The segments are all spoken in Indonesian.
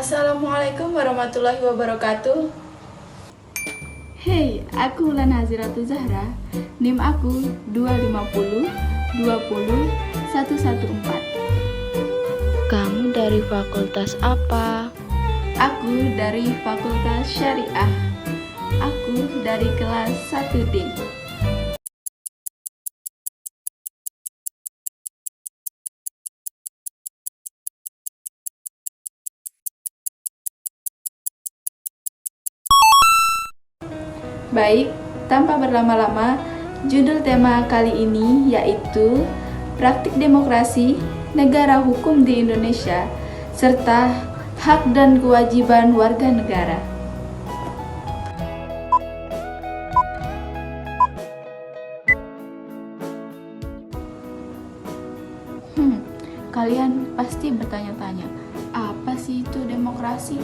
Assalamualaikum warahmatullahi wabarakatuh. Hey, aku Ulan Haziratul Zahra. NIM aku 250 20 114. Kamu dari fakultas apa? Aku dari Fakultas Syariah. Aku dari kelas 1D. Baik, tanpa berlama-lama, judul tema kali ini yaitu Praktik Demokrasi Negara Hukum di Indonesia serta Hak dan Kewajiban Warga Negara. Kalian pasti bertanya-tanya, apa sih itu demokrasi?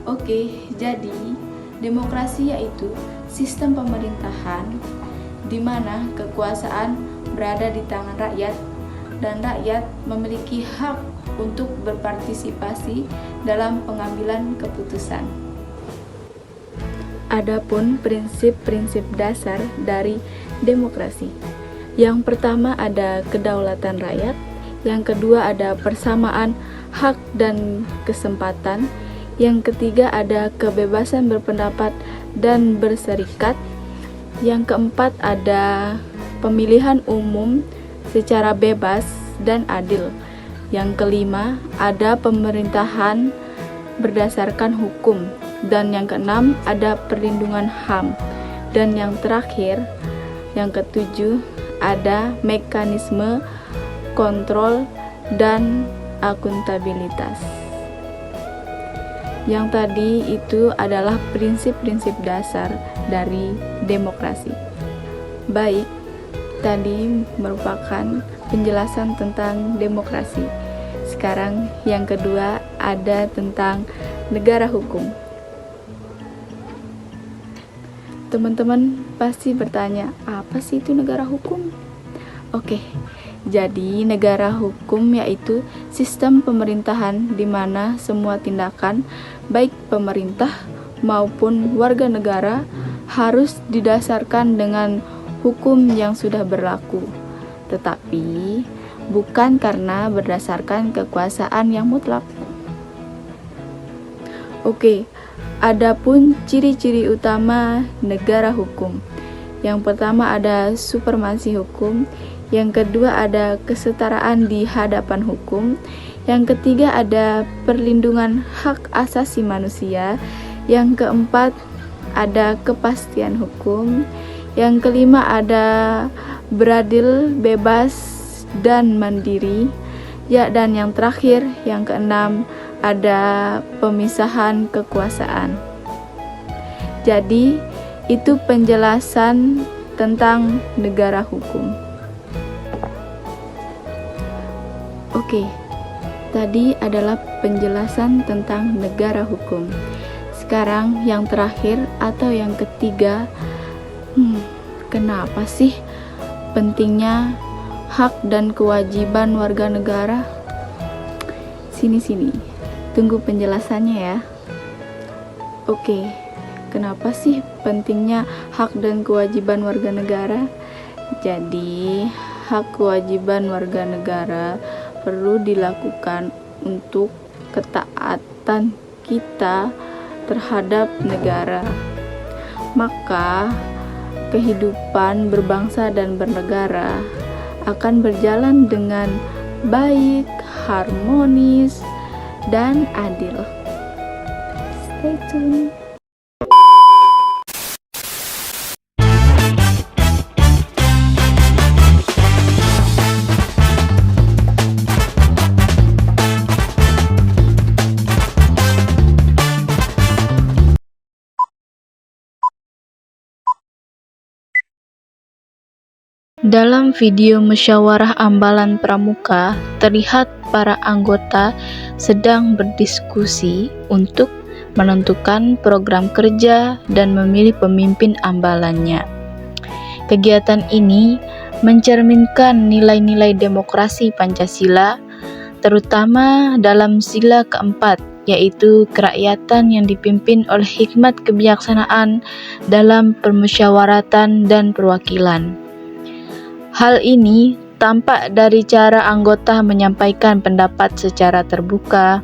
Oke, jadi demokrasi yaitu sistem pemerintahan di mana kekuasaan berada di tangan rakyat dan rakyat memiliki hak untuk berpartisipasi dalam pengambilan keputusan. Adapun prinsip-prinsip dasar dari demokrasi. Yang pertama ada kedaulatan rakyat, yang kedua ada persamaan hak dan kesempatan, yang ketiga ada kebebasan berpendapat dan berserikat, yang keempat ada pemilihan umum secara bebas dan adil, yang kelima ada pemerintahan berdasarkan hukum, dan yang keenam ada perlindungan HAM, dan yang terakhir, yang ketujuh ada mekanisme kontrol dan akuntabilitas. Yang tadi itu adalah prinsip-prinsip dasar dari demokrasi. Baik, tadi merupakan penjelasan tentang demokrasi. Sekarang yang kedua ada tentang negara hukum. Teman-teman pasti bertanya, apa sih itu negara hukum? Oke. Jadi, negara hukum yaitu sistem pemerintahan di mana semua tindakan, baik pemerintah maupun warga negara, harus didasarkan dengan hukum yang sudah berlaku, tetapi bukan karena berdasarkan kekuasaan yang mutlak. Oke, adapun ciri-ciri utama negara hukum. Yang pertama ada supremasi hukum, yang kedua ada kesetaraan di hadapan hukum, yang ketiga ada perlindungan hak asasi manusia, yang keempat ada kepastian hukum, yang kelima ada beradil, bebas, dan mandiri, ya, dan yang terakhir, yang keenam ada pemisahan kekuasaan. Jadi, itu penjelasan tentang negara hukum. Oke, tadi adalah penjelasan tentang negara hukum. Sekarang yang terakhir atau yang ketiga, kenapa sih pentingnya hak dan kewajiban warga negara? Sini, tunggu penjelasannya ya. Oke, kenapa sih pentingnya hak dan kewajiban warga negara? Jadi, hak kewajiban warga negara perlu dilakukan untuk ketaatan kita terhadap negara. Maka, kehidupan berbangsa dan bernegara akan berjalan dengan baik, harmonis, dan adil. Stay tune. Dalam video musyawarah ambalan pramuka, terlihat para anggota sedang berdiskusi untuk menentukan program kerja dan memilih pemimpin ambalannya. Kegiatan ini mencerminkan nilai-nilai demokrasi Pancasila terutama dalam sila keempat, yaitu kerakyatan yang dipimpin oleh hikmat kebijaksanaan dalam permusyawaratan dan perwakilan. Hal ini tampak dari cara anggota menyampaikan pendapat secara terbuka,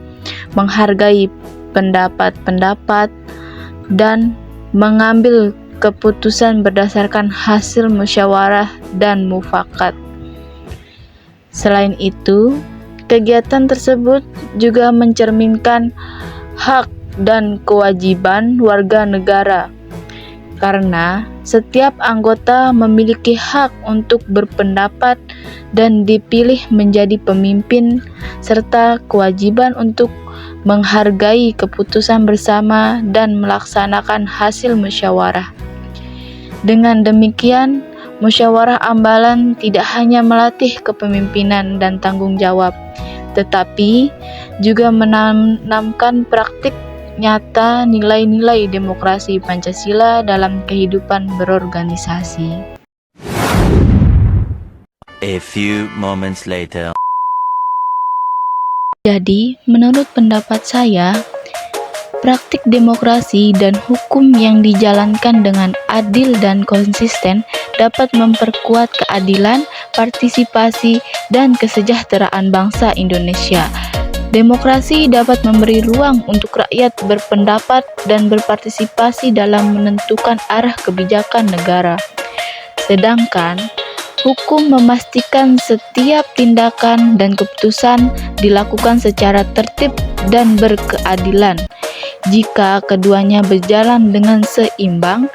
menghargai pendapat-pendapat, dan mengambil keputusan berdasarkan hasil musyawarah dan mufakat. Selain itu, kegiatan tersebut juga mencerminkan hak dan kewajiban warga negara, karena setiap anggota memiliki hak untuk berpendapat dan dipilih menjadi pemimpin, serta kewajiban untuk menghargai keputusan bersama dan melaksanakan hasil musyawarah. Dengan demikian, musyawarah ambalan tidak hanya melatih kepemimpinan dan tanggung jawab, tetapi juga menanamkan praktik nyata nilai-nilai demokrasi Pancasila dalam kehidupan berorganisasi. A few moments later. Jadi, menurut pendapat saya, praktik demokrasi dan hukum yang dijalankan dengan adil dan konsisten dapat memperkuat keadilan, partisipasi, dan kesejahteraan bangsa Indonesia. Demokrasi dapat memberi ruang untuk rakyat berpendapat dan berpartisipasi dalam menentukan arah kebijakan negara. Sedangkan hukum memastikan setiap tindakan dan keputusan dilakukan secara tertib dan berkeadilan. Jika keduanya berjalan dengan seimbang,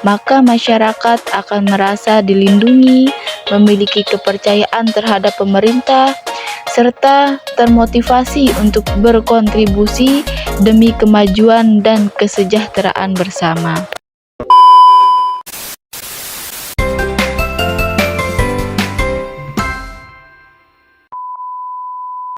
maka masyarakat akan merasa dilindungi, memiliki kepercayaan terhadap pemerintah, serta termotivasi untuk berkontribusi demi kemajuan dan kesejahteraan bersama.